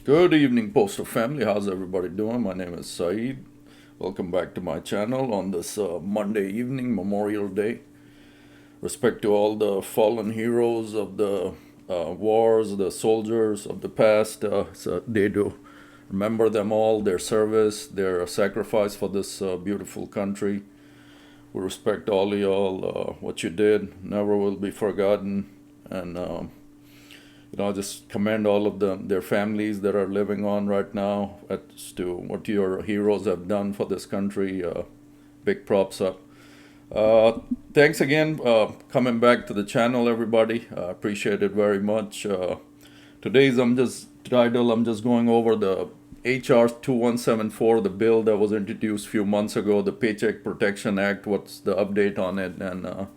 Good evening, Postal family. How's everybody doing? My name is Saeed. Welcome back to my channel on this Monday evening, Memorial Day. Respect to all the fallen heroes of the wars, the soldiers of the past. It's a day to remember them all, their service, their sacrifice for this beautiful country. We respect all of y'all. What you did never will be forgotten. And just commend all of their families that are living on right now as to what your heroes have done for this country. Big props up. Thanks again coming back to the channel, everybody. Appreciate it very much. Today's I'm just going over the HR 2174, the bill that was introduced a few months ago, the Paycheck Protection Act. What's the update on it? And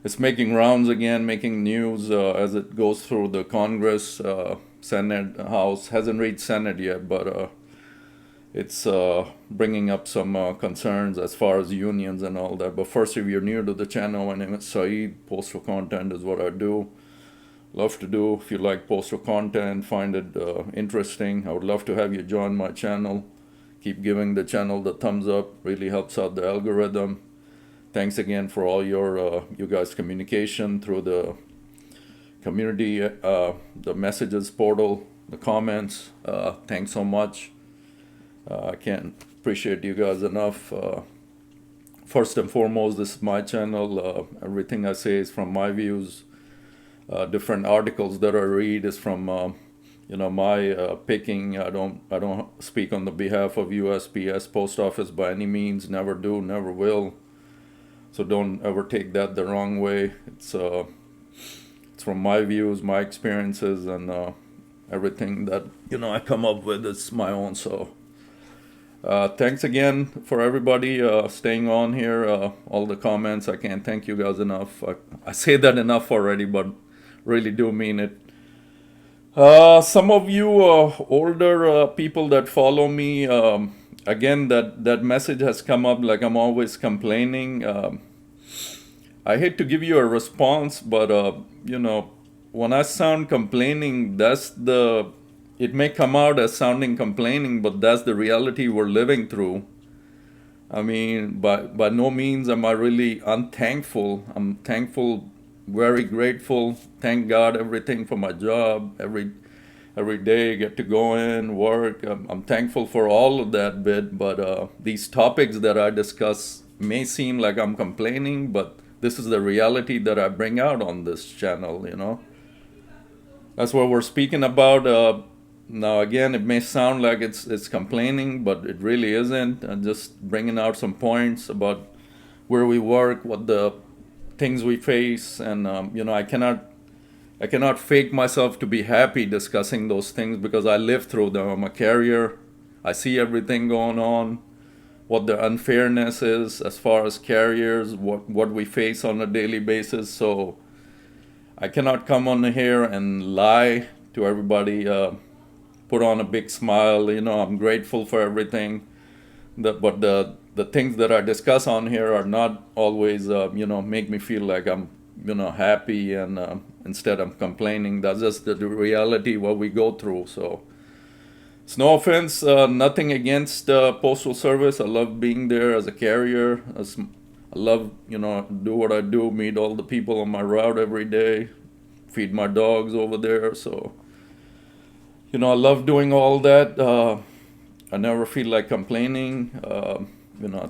it's making rounds again, making news as it goes through the Congress, Senate, House. Hasn't reached Senate yet, but it's bringing up some concerns as far as unions and all that. But first, if you're new to the channel, my name is Saeed. Postal content is what I do. Love to do. If you like postal content, find it interesting, I would love to have you join my channel. Keep giving the channel the thumbs up. Really helps out the algorithm. Thanks again for all you guys' communication through the community, the messages portal, the comments. Thanks so much. I can't appreciate you guys enough. First and foremost, this is my channel. Everything I say is from my views. Different articles that I read is from my picking. I don't speak on the behalf of USPS Post Office by any means. Never do, never will. So don't ever take that the wrong way. It's from my views, my experiences, and everything that I come up with is my own. So thanks again for everybody staying on here. All the comments, I can't thank you guys enough. I say that enough already, but really do mean it. Some of you older people that follow me. Again, that message has come up, like I'm always complaining. I hate to give you a response, but when I sound complaining, it may come out as sounding complaining, but that's the reality we're living through. I mean, by no means am I really unthankful. I'm thankful, very grateful. Thank God, everything for my job. Every day I get to go in, work. I'm thankful for all of that bit, but these topics that I discuss may seem like I'm complaining, but this is the reality that I bring out on this channel, That's what we're speaking about. Now, again, it may sound like it's complaining, but it really isn't. I'm just bringing out some points about where we work, what the things we face, and I cannot fake myself to be happy discussing those things because I live through them. I'm a carrier. I see everything going on, what the unfairness is as far as carriers, what we face on a daily basis. So I cannot come on here and lie to everybody, put on a big smile. I'm grateful for everything. But the things that I discuss on here are not always, make me feel like I'm, happy and instead I'm complaining. That's just the reality what we go through. So it's no offense, nothing against Postal Service. I love being there as a carrier. I love, do what I do, meet all the people on my route every day, feed my dogs over there. So, I love doing all that. I never feel like complaining.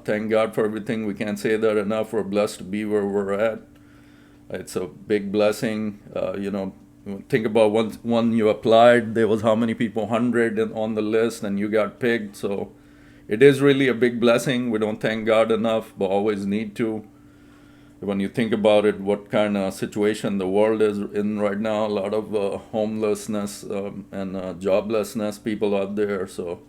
Thank God for everything. We can't say that enough. We're blessed to be where we're at. It's a big blessing. Think about when you applied, there was how many people, 100 on the list, and you got picked. So it is really a big blessing. We don't thank God enough, but always need to. When you think about it, what kind of situation the world is in right now, a lot of homelessness and joblessness, people out there. So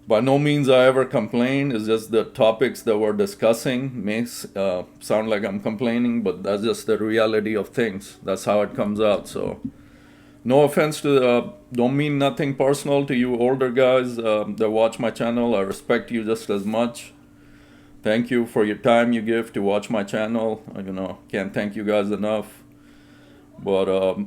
by no means I ever complain. It's just the topics that we're discussing may sound like I'm complaining, but that's just the reality of things. That's how it comes out. So no offense to, don't mean nothing personal to you older guys that watch my channel. I respect you just as much. Thank you for your time you give to watch my channel. Can't thank you guys enough. But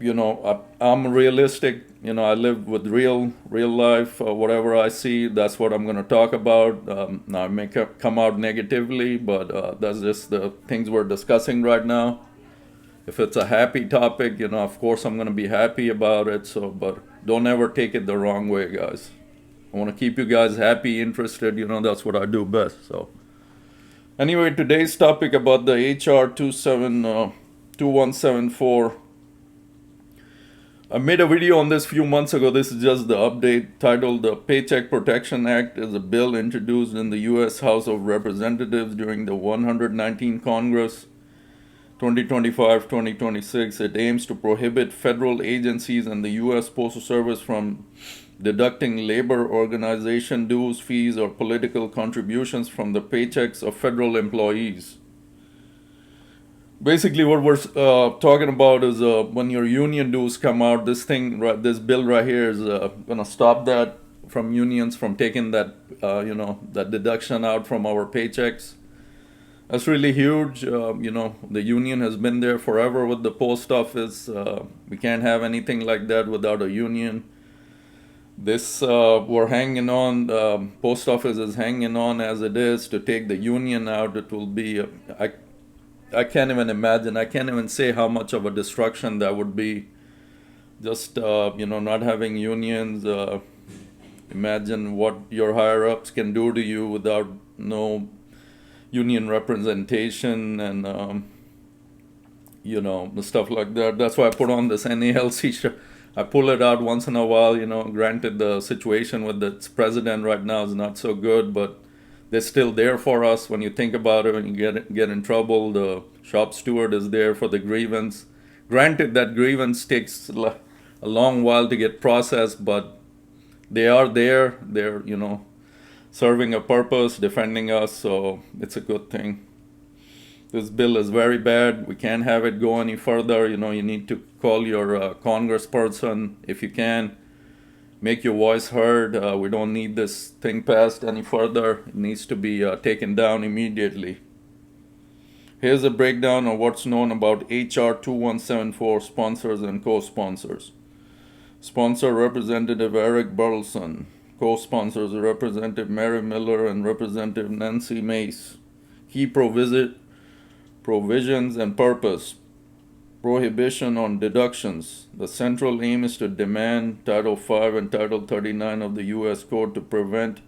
I'm realistic. I live with real life. Whatever I see, that's what I'm going to talk about. Now, I may come out negatively, but that's just the things we're discussing right now. If it's a happy topic, of course I'm going to be happy about it. So, but don't ever take it the wrong way, guys. I want to keep you guys happy, interested. That's what I do best. So, anyway, today's topic about the HR 2174. I made a video on this a few months ago. This is just the update, titled "The Paycheck Protection Act is a bill introduced in the U.S. House of Representatives during the 119th Congress, 2025-2026. It aims to prohibit federal agencies and the U.S. Postal Service from deducting labor organization dues, fees, or political contributions from the paychecks of federal employees." Basically, what we're talking about is when your union dues come out, this bill right here is going to stop that from unions from taking that deduction out from our paychecks. That's really huge. The union has been there forever with the post office. We can't have anything like that without a union. We're hanging on. Post office is hanging on as it is. To take the union out, it will be. I can't even imagine. I can't even say how much of a destruction that would be. Just not having unions. Imagine what your higher ups can do to you without no union representation and stuff like that. That's why I put on this NALC show. I pull it out once in a while. Granted, the situation with its president right now is not so good, but they're still there for us. When you think about it, when you get in trouble, the shop steward is there for the grievance. Granted, that grievance takes a long while to get processed, but they are there. They're serving a purpose, defending us, so it's a good thing. This bill is very bad. We can't have it go any further. You need to call your congressperson if you can. Make your voice heard. We don't need this thing passed any further. It needs to be taken down immediately. Here's a breakdown of what's known about HR 2174 sponsors and co-sponsors. Sponsor Representative Eric Burleson. Co-sponsors Representative Mary Miller and Representative Nancy Mace. Key provisions and purpose. Prohibition on deductions. The central aim is to demand Title V and Title 39 of the U.S. Code to prevent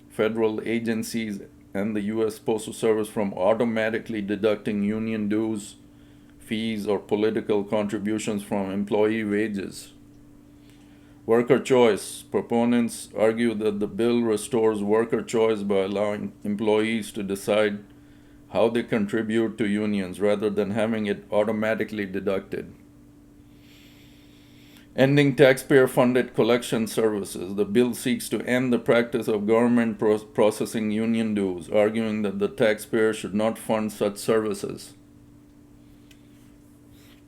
federal agencies and the U.S. Postal Service from automatically deducting union dues, fees, or political contributions from employee wages. Worker choice. Proponents argue that the bill restores worker choice by allowing employees to decide how they contribute to unions rather than having it automatically deducted. Ending taxpayer-funded collection services. The bill seeks to end the practice of government processing union dues, arguing that the taxpayer should not fund such services.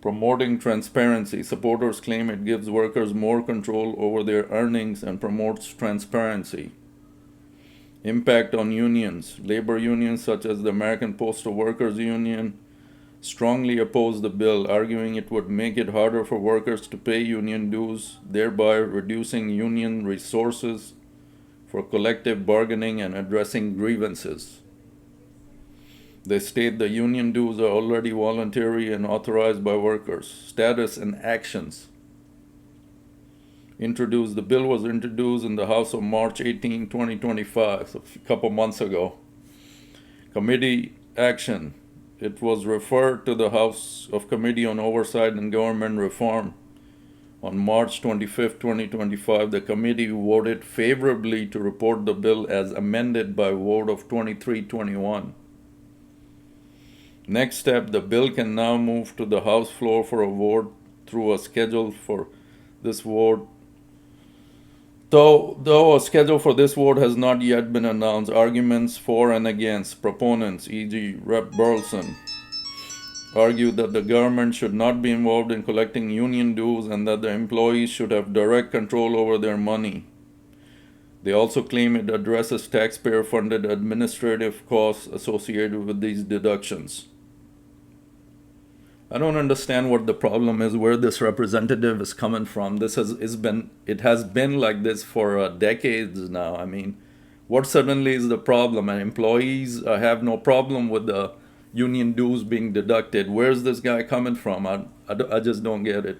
Promoting transparency. Supporters claim it gives workers more control over their earnings and promotes transparency. Impact on unions. Labor unions such as the American Postal Workers Union strongly oppose the bill, arguing it would make it harder for workers to pay union dues, thereby reducing union resources for collective bargaining and addressing grievances. They state the union dues are already voluntary and authorized by workers. Status and actions. The bill was introduced in the House on March 18, 2025, so a couple months ago. Committee action. It was referred to the House of Committee on Oversight and Government Reform. On March 25, 2025, the committee voted favorably to report the bill as amended by a vote of 23-21. Next step, the bill can now move to the House floor for a vote through a schedule for this vote. Though a schedule for this vote has not yet been announced, arguments for and against. Proponents, e.g. Rep. Burleson, argue that the government should not be involved in collecting union dues and that the employees should have direct control over their money. They also claim it addresses taxpayer-funded administrative costs associated with these deductions. I don't understand what the problem is, where this representative is coming from. It has been like this for decades now. I mean, what suddenly is the problem? And employees have no problem with the union dues being deducted. Where's this guy coming from? I just don't get it.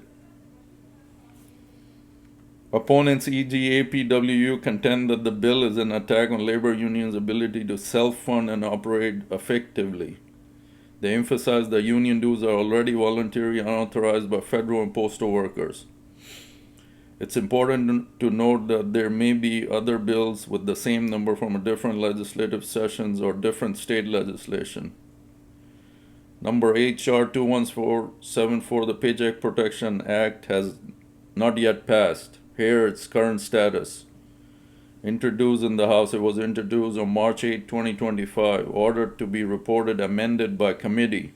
Opponents, e.g. APWU, contend that the bill is an attack on labor unions' ability to self-fund and operate effectively. They emphasize that union dues are already voluntary and unauthorized by federal and postal workers. It's important to note that there may be other bills with the same number from different legislative sessions or different state legislation. Number HR 21474, the Paycheck Protection Act, has not yet passed. Here its current status. Introduced in the House, it was introduced on March 8, 2025, ordered to be reported amended by committee.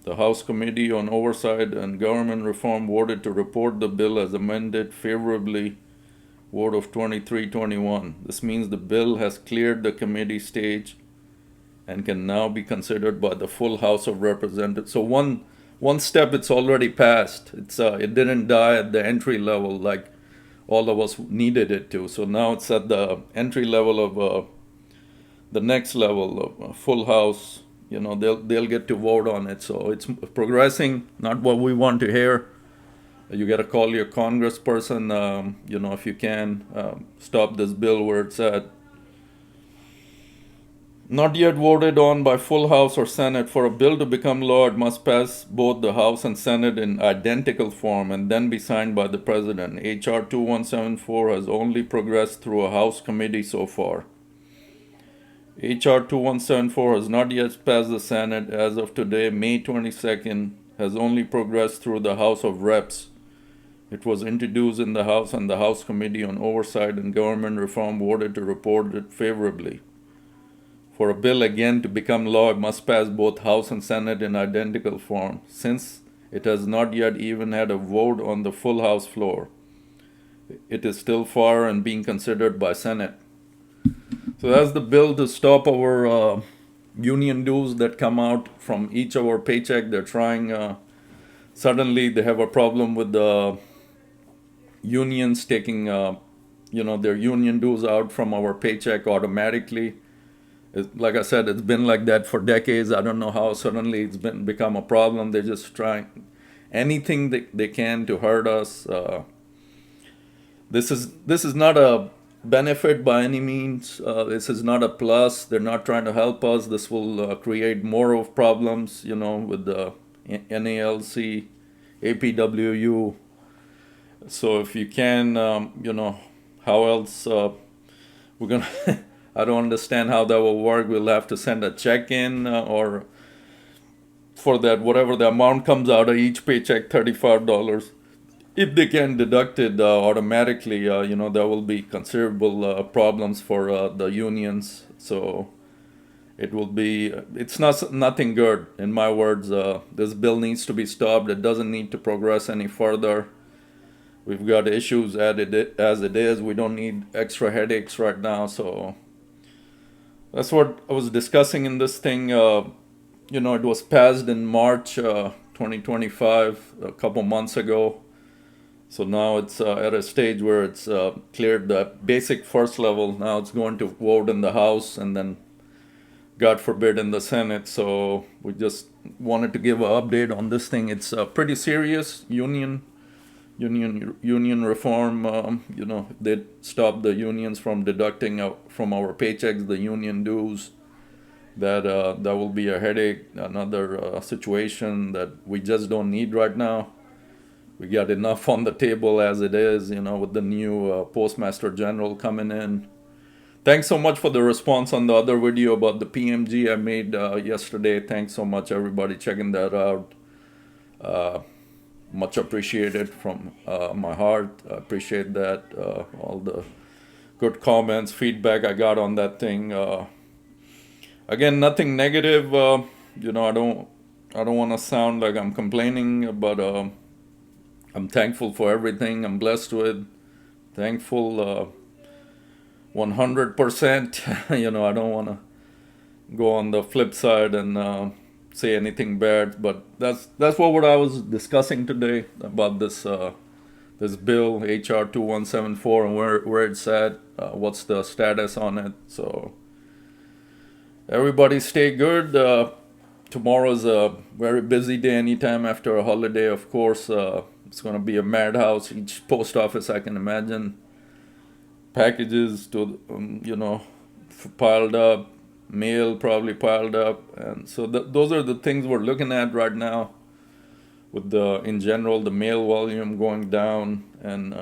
The House Committee on Oversight and Government Reform voted to report the bill as amended favorably, vote of 23-21. This means the bill has cleared the committee stage and can now be considered by the full House of Representatives. So one step, it's already passed. It didn't die at the entry level like all of us needed it to. So now it's at the entry level of the next level of full House. They'll get to vote on it. So it's progressing, not what we want to hear. You got to call your congressperson, if you can, stop this bill where it's at. Not yet voted on by full House or Senate. For a bill to become law, it must pass both the House and Senate in identical form and then be signed by the President. HR 2174 has only progressed through a House committee so far. HR 2174 has not yet passed the Senate. As of today, May 22nd, has only progressed through the House of Reps. It was introduced in the House, and the House Committee on Oversight and Government Reform voted to report it favorably. For a bill again to become law, it must pass both House and Senate in identical form, since it has not yet even had a vote on the full House floor. It is still far and being considered by Senate. So that's the bill to stop our union dues that come out from each of our paycheck. They're trying, suddenly they have a problem with the unions taking, their union dues out from our paycheck automatically. Like I said, it's been like that for decades. I don't know how suddenly it's become a problem. They're just trying anything they can to hurt us. This is not a benefit by any means. This is not a plus. They're not trying to help us. This will create more of problems, with the NALC, APWU. So if you can, how else we're gonna? I don't understand how that will work. We'll have to send a check in or for that, whatever the amount comes out of each paycheck, $35. If they can deduct it automatically, there will be considerable problems for the unions. So it's nothing good. In my words, this bill needs to be stopped. It doesn't need to progress any further. We've got issues as it is. We don't need extra headaches right now. So that's what I was discussing in this thing. It was passed in March 2025, a couple months ago. So now it's at a stage where it's cleared the basic first level. Now it's going to vote in the House and then, God forbid, in the Senate. So we just wanted to give an update on this thing. It's pretty serious. Union reform. They stop the unions from deducting from our paychecks the union dues. That will be a headache, another situation that we just don't need right now. We got enough on the table as it is, with the new Postmaster General coming in. Thanks so much for the response on the other video about the PMG I made yesterday. Thanks so much, everybody, checking that out. Much appreciated from my heart. I appreciate that. All the good comments, feedback I got on that thing. Again, nothing negative. I don't want to sound like I'm complaining, but I'm thankful for everything I'm blessed with. Thankful 100%. I don't want to go on the flip side and say anything bad, but that's what I was discussing today about this bill HR 2174 and where it's at, what's the status on it. So everybody stay good. Tomorrow's a very busy day. Anytime after a holiday, of course, it's going to be a madhouse. Each post office I can imagine, packages to piled up, mail probably piled up, and so those are the things we're looking at right now, with in general the mail volume going down, and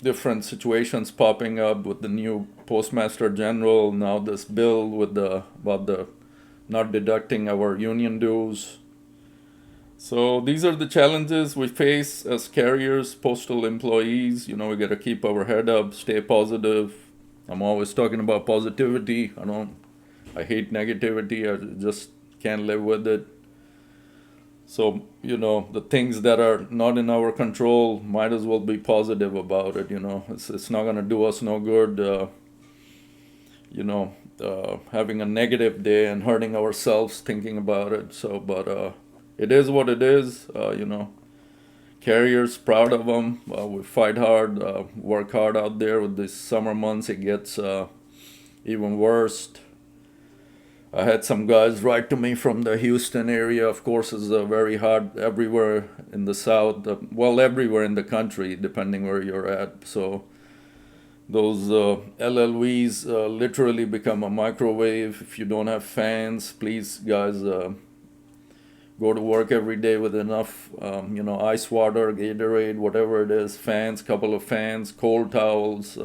different situations popping up with the new Postmaster General. Now this bill with about the not deducting our union dues. So these are the challenges we face as carriers, postal employees. We got to keep our head up, stay positive. I'm always talking about positivity. I hate negativity. I just can't live with it. So, the things that are not in our control, might as well be positive about it. It's not going to do us no good, having a negative day and hurting ourselves thinking about it. So, but it is what it is. Carriers, proud of them. We fight hard, work hard out there. With these summer months, it gets even worse. I had some guys write to me from the Houston area. Of course, it's very hot everywhere in the South. Everywhere in the country, depending where you're at. So those LLVs literally become a microwave. If you don't have fans, please, guys, go to work every day with enough, ice water, Gatorade, whatever it is, fans, couple of fans, cold towels.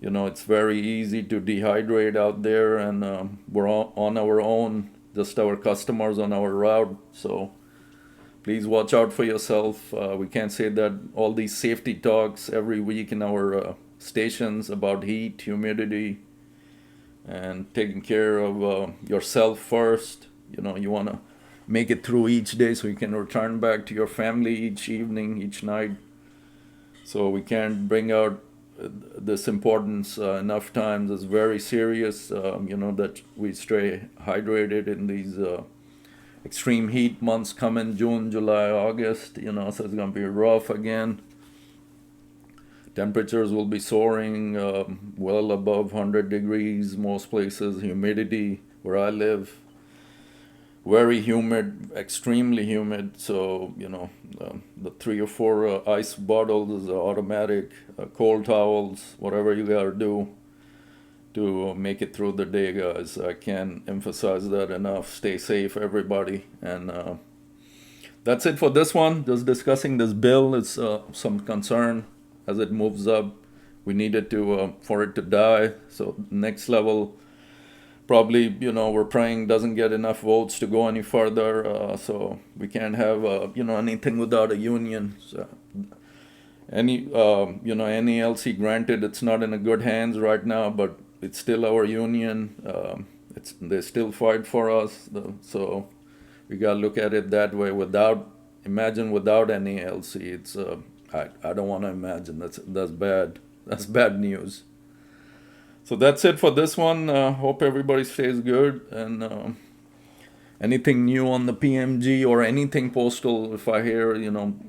It's very easy to dehydrate out there, and we're on our own, just our customers on our route. So please watch out for yourself. We can't say that all these safety talks every week in our stations about heat, humidity, and taking care of yourself first. You want to make it through each day so you can return back to your family each evening, each night. So we can't bring out this importance enough times. It's very serious, that we stay hydrated in these extreme heat months coming, June, July, August, so it's going to be rough again. Temperatures will be soaring well above 100 degrees most places. Humidity where I live, very humid, extremely humid. So the 3 or 4 ice bottles is automatic, cold towels, whatever you gotta do to make it through the day, guys. I can't emphasize that enough. Stay safe, everybody. And that's it for this one. Just discussing this bill. It's some concern as it moves up. We needed to for it to die. So next level, probably, we're praying doesn't get enough votes to go any further. So we can't have, anything without a union. So NALC, granted, it's not in a good hands right now, but it's still our union. They still fight for us. So we got to look at it that way. Imagine without NALC, it's, I don't want to imagine. That's bad. That's bad news. So that's it for this one. Hope everybody stays good. And anything new on the PMG or anything postal, if I hear,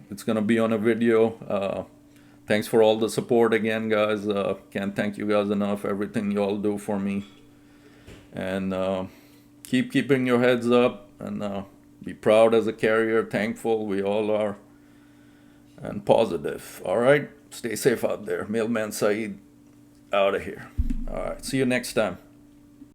it's going to be on a video. Thanks for all the support again, guys. Can't thank you guys enough. Everything you all do for me. And keep keeping your heads up, and be proud as a carrier. Thankful. We all are. And positive. All right. Stay safe out there. Mailman Saeed out of here. All right. See you next time.